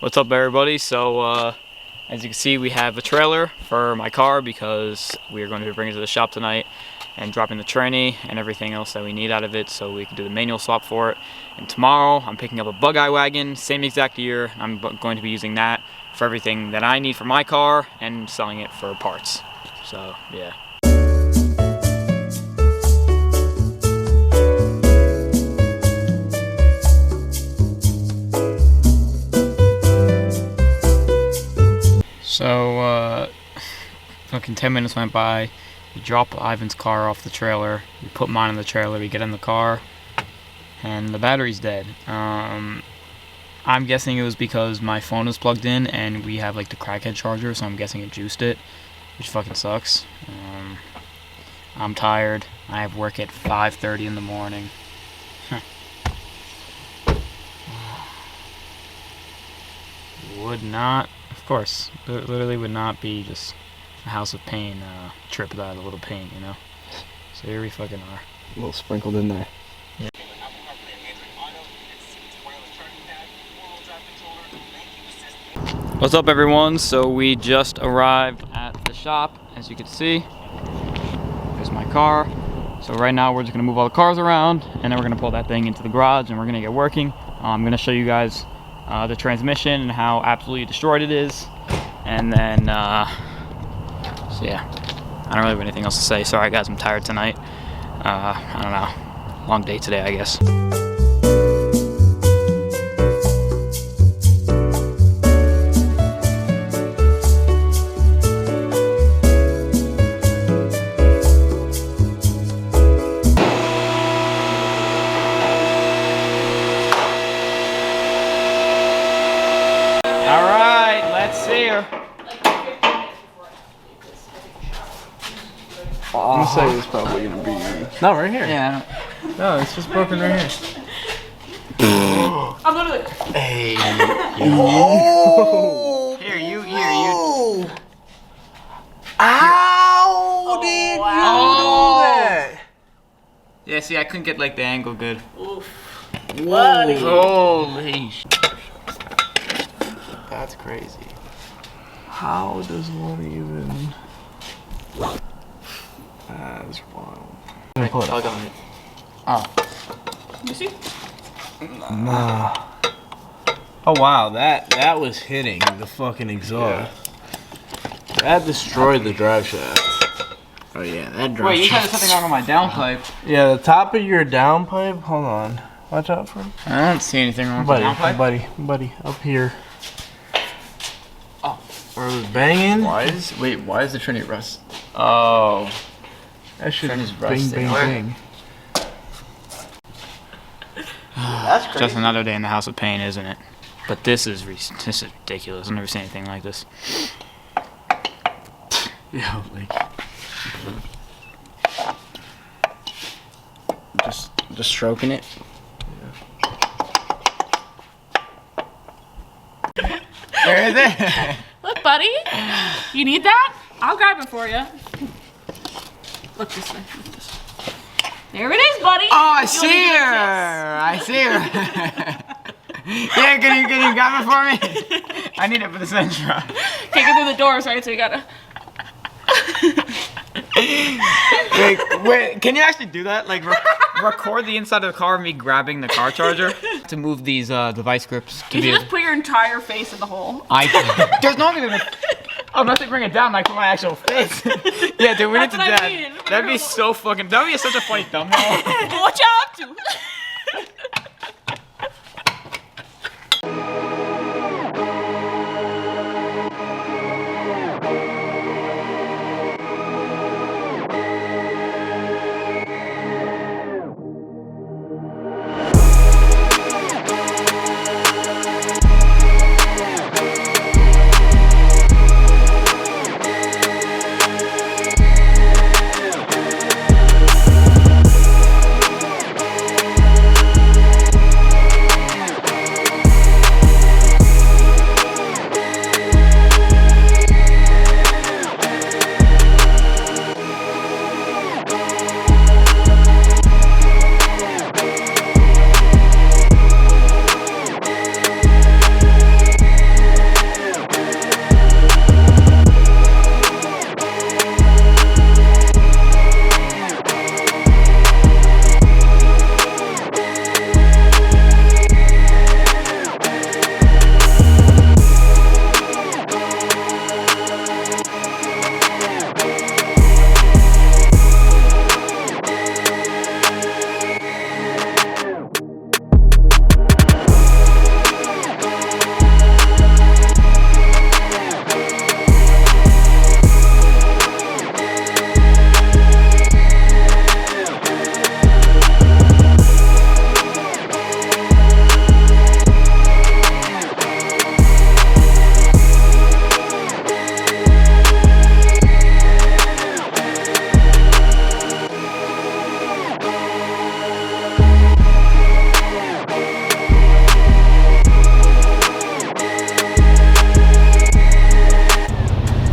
What's up, everybody? So as you can see, we have a trailer for my car because we are going to bring it to the shop tonight and dropping the tranny and everything else that we need out of it so we can do the manual swap for it. And tomorrow I'm picking up a Bugeye Wagon, same exact year. I'm going to be using that for everything that I need for my car and selling it for parts. So yeah. So, fucking 10 minutes went by. We drop Ivan's car off the trailer. We put mine in the trailer. We get in the car, and the battery's dead. I'm guessing it was because my phone was plugged in, and we have like the crackhead charger, so I'm guessing it juiced it, which fucking sucks. I'm tired. I have work at 5:30 in the morning. Would not. Of course, literally would not be just a House of Pain trip without a little pain, you know? So here we fucking are. A little sprinkled in there. Yeah. What's up, everyone? So we just arrived at the shop, as you can see. There's my car. So right now we're just gonna move all the cars around, and then we're gonna pull that thing into the garage and we're gonna get working. I'm gonna show you guys the transmission and how absolutely destroyed it is, and then so yeah, I don't really have anything else to say. Sorry guys, I'm tired tonight. I don't know, long day today, I guess. Alright, let's see her. I'm gonna say it's probably gonna be No, right here. Yeah. No, it's just broken right here. I'm literally. Hey. Oh! Here, you. Ow! Did you do that? Yeah, see, I couldn't get like the angle good. Oof. Whoa. Holy sh**. That's crazy. How does one even? That's wild. Plug on it. Oh. You see? Nah. Oh wow, that was hitting the fucking exhaust. That destroyed the drive shaft. Oh yeah, that drive Wait, you shaft. had something wrong on my downpipe. Yeah, the top of your downpipe. Hold on. Watch out for him. I don't see anything wrong with the downpipe. Buddy, up here. Oh. Where it was banging. Why is the Trinity rust? Oh. That shit Trinity is is bang, rusting. bang, bang. That's crazy. Just another day in the House of Pain, isn't it? But this is ridiculous. I've never seen anything like this. Yeah, like Just stroking it. There is it. Look, buddy. You need that? I'll grab it for you. Look this way. Look this way. There it is, buddy. Oh, I You see wanna give it a her. I see her. Yeah, can you grab it for me? I need it for the Sentra. kiss? Can't get through the doors, right? So you gotta. Wait, can you actually do that? Like, record the inside of the car of me grabbing the car charger to move these device grips to You be. should just put your entire face in the hole. There's not even. Oh, unless they bring it down, like for my actual face. Yeah, dude, we need That's to what do I that. mean. That'd be so fucking. That'd be such a funny thumbnail. What y'all up to?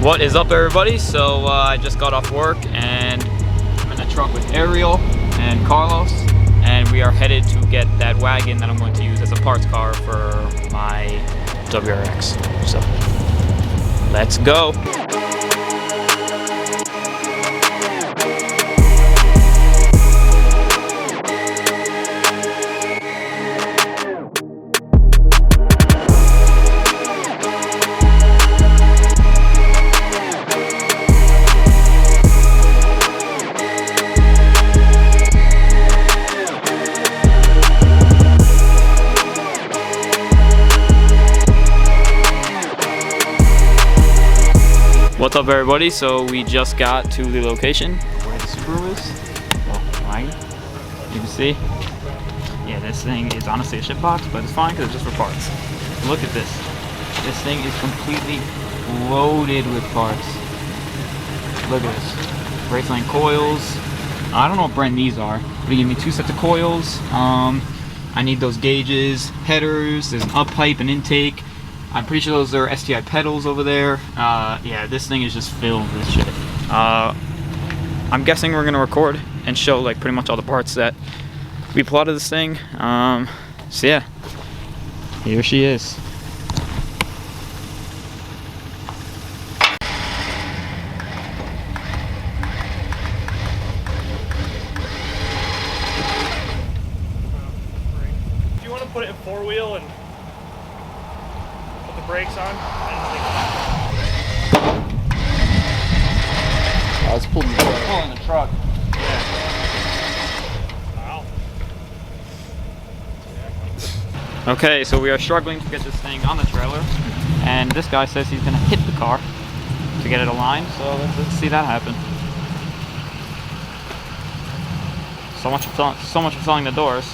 What is up, everybody? So I just got off work and I'm in the truck with Ariel and Carlos, and we are headed to get that wagon that I'm going to use as a parts car for my WRX. So let's go. What's up, everybody? So we just got to the location where the screw is. You can see. Yeah, this thing is honestly a shit box, but it's fine because it's just for parts. Look at this. This thing is completely loaded with parts. Look at this. Raceline coils. I don't know what brand these are, but they give me 2 sets of coils. I need those gauges, headers, there's an up pipe and intake. I'm pretty sure those are STI pedals over there. Yeah, this thing is just filled with shit. I'm guessing we're gonna record and show like pretty much all the parts that we plotted this thing. So yeah, here she is. Do you want to put it in 4-wheel and put the brakes on? I was pulling the truck. Pulling the truck. Wow. Okay, so we are struggling to get this thing on the trailer, and this guy says he's gonna hit the car to get it aligned. So let's see that happen. So much for filling the doors.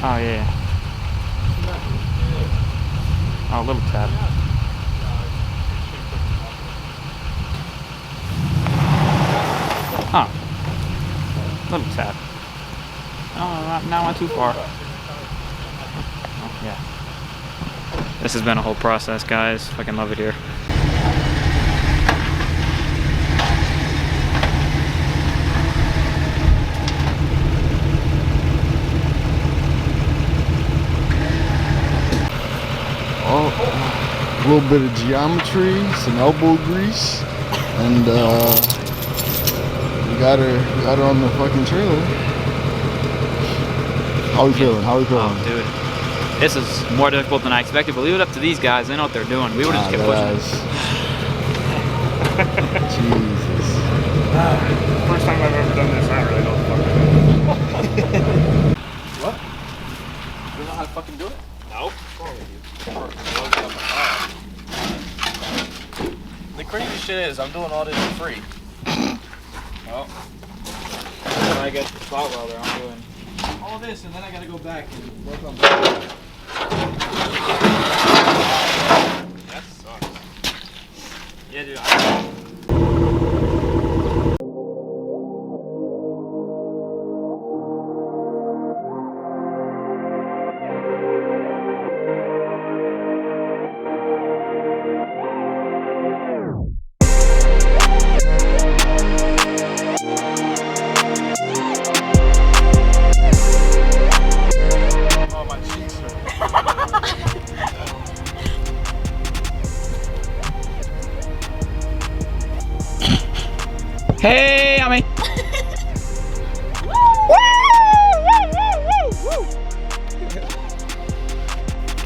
Oh yeah. Oh, a little tap. Oh, little tap. Oh, now I'm too far. Oh, yeah. This has been a whole process, guys. Fucking love it here. A little bit of geometry, some elbow grease, and we got her on the fucking trailer. How we feeling? How we feeling? Oh, dude. This is more difficult than I expected, but leave it up to these guys. They know what they're doing. We would have just kept pushing. Jesus. First time I've ever done this, I don't really know what the fuck I'm doing. What? You don't know how to fucking do it? Nope. The crazy shit is, I'm doing all this for free. Well, when I get the spot welder, I'm doing All this, and then I gotta go back and work on that. That sucks. Yeah, dude. Oh, my cheeks hurt. Hey, Ami.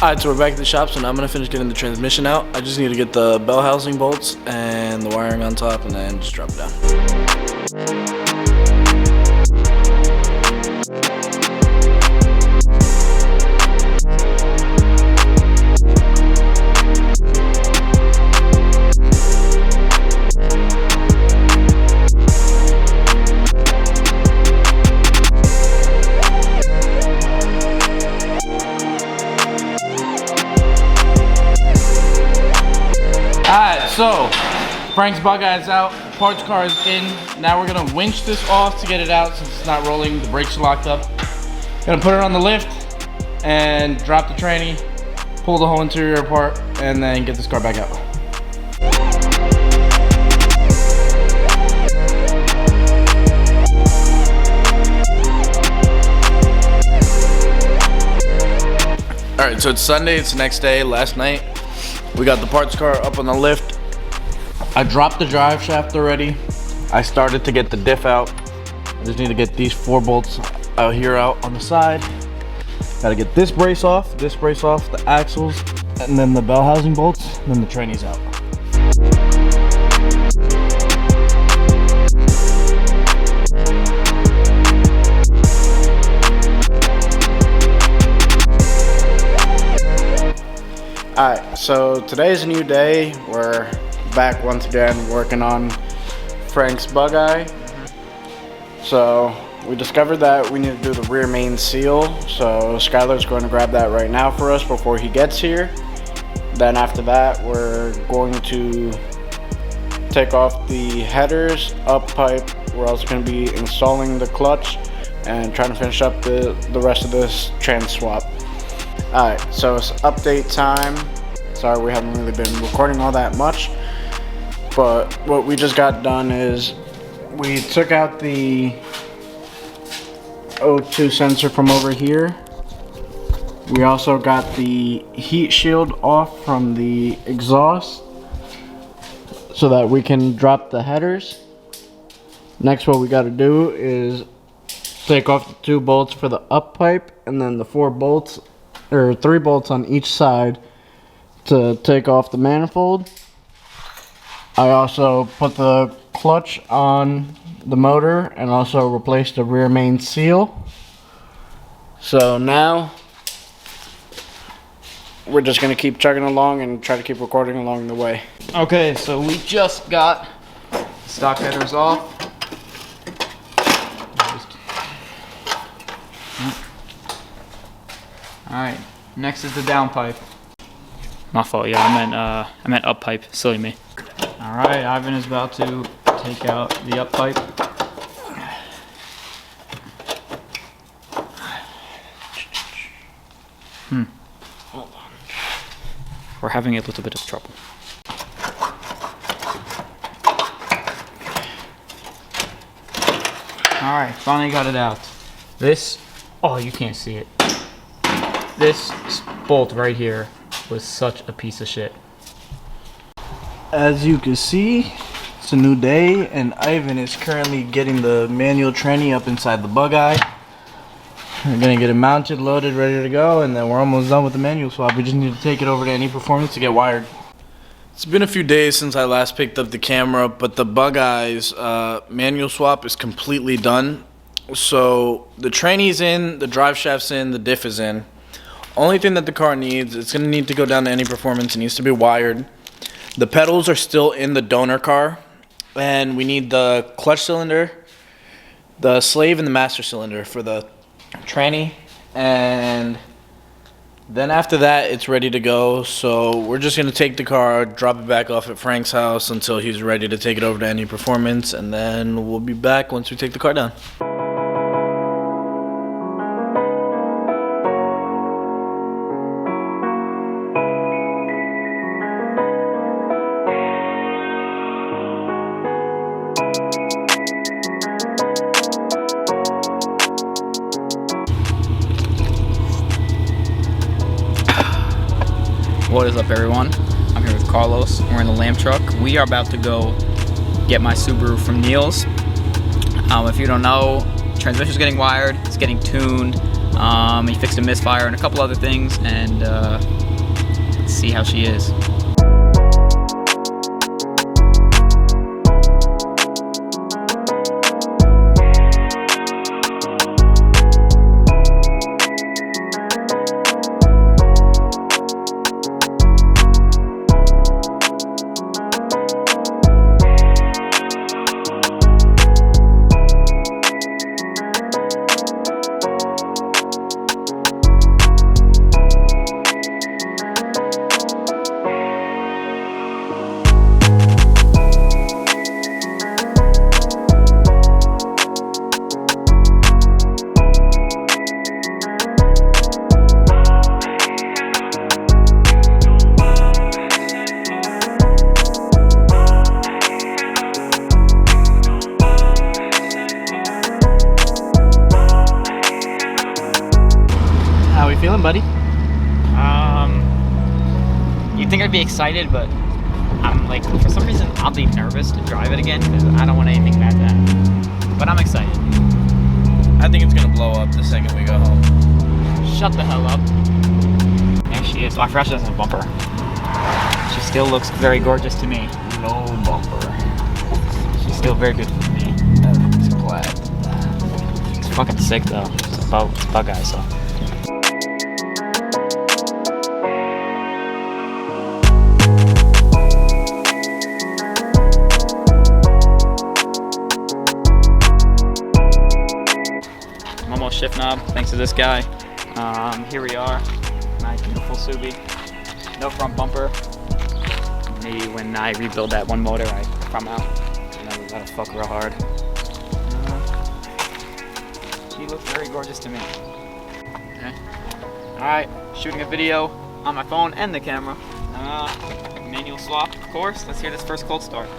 Alright, so we're back at the shop, so now I'm gonna finish getting the transmission out. I just need to get the bell housing bolts and the wiring on top, and then just drop it down. So, Frank's Bugeye is out, parts car is in. Now we're gonna winch this off to get it out since it's not rolling, the brakes are locked up. Gonna put it on the lift and drop the tranny, pull the whole interior apart, and then get this car back out. Alright, so it's Sunday, it's the next day. Last night, we got the parts car up on the lift. I dropped the drive shaft already. I started to get the diff out. I just need to get these 4 bolts out here out on the side. Gotta get this brace off, the axles, and then the bell housing bolts, and then the trannies out. Alright, so today's a new day. We're back once again working on Frank's Bugeye. So we discovered that we need to do the rear main seal. So Skylar's going to grab that right now for us before he gets here. Then after that, we're going to take off the headers, up pipe. We're also going to be installing the clutch and trying to finish up the rest of this trans swap. Alright, so it's update time. Sorry we haven't really been recording all that much, but what we just got done is we took out the O2 sensor from over here. We also got the heat shield off from the exhaust so that we can drop the headers. Next, what we got to do is take off the 2 bolts for the up pipe and then the 4 bolts or 3 bolts on each side to take off the manifold. I also put the clutch on the motor and also replaced the rear main seal. So now we're just gonna keep chugging along and try to keep recording along the way. Okay, so we just got stock headers off. Alright, next is the down pipe. My fault, yeah, I meant up pipe, silly me. Alright, Ivan is about to take out the up pipe. Hold on. We're having a little bit of trouble. Alright, finally got it out. This, oh, you can't see it. This bolt right here was such a piece of shit. As you can see, it's a new day and Ivan is currently getting the manual tranny up inside the Bugeye. We're gonna get it mounted, loaded, ready to go, and then we're almost done with the manual swap. We just need to take it over to Any Performance to get wired. It's been a few days since I last picked up the camera, but the Bugeye's manual swap is completely done. So the tranny's in, the drive shaft's in, the diff is in. Only thing that the car needs, it's going to need to go down to Any Performance. It needs to be wired. The pedals are still in the donor car. And we need the clutch cylinder, the slave, and the master cylinder for the tranny. And then after that, it's ready to go. So we're just going to take the car, drop it back off at Frank's house until he's ready to take it over to Any Performance. And then we'll be back once we take the car down. What is up, everyone? I'm here with Carlos. We're in the Lamb truck. We are about to go get my Subaru from Neil's. If you don't know, transmission's getting wired, it's getting tuned. He fixed a misfire and a couple other things, and let's see how she is. think I'd be excited, but I'm like, for some reason, oddly nervous to drive it again because I don't want anything bad to happen. But I'm excited. I think it's gonna blow up the second we go home. Shut the hell up. There she is. Oh, I forgot she doesn't have a bumper. She still looks very gorgeous to me. No bumper. She's still very good for me. It's black. It's fucking sick though. It's a Bugeye, so. I'm almost shift knob, thanks to this guy. Here we are. Nice, beautiful Subi. No front bumper. Maybe when I rebuild that one motor, I come out. And I gotta fuck real hard. She looks very gorgeous to me. Okay. Alright, shooting a video on my phone and the camera. Manual swap, of course. Let's hear this first cold start.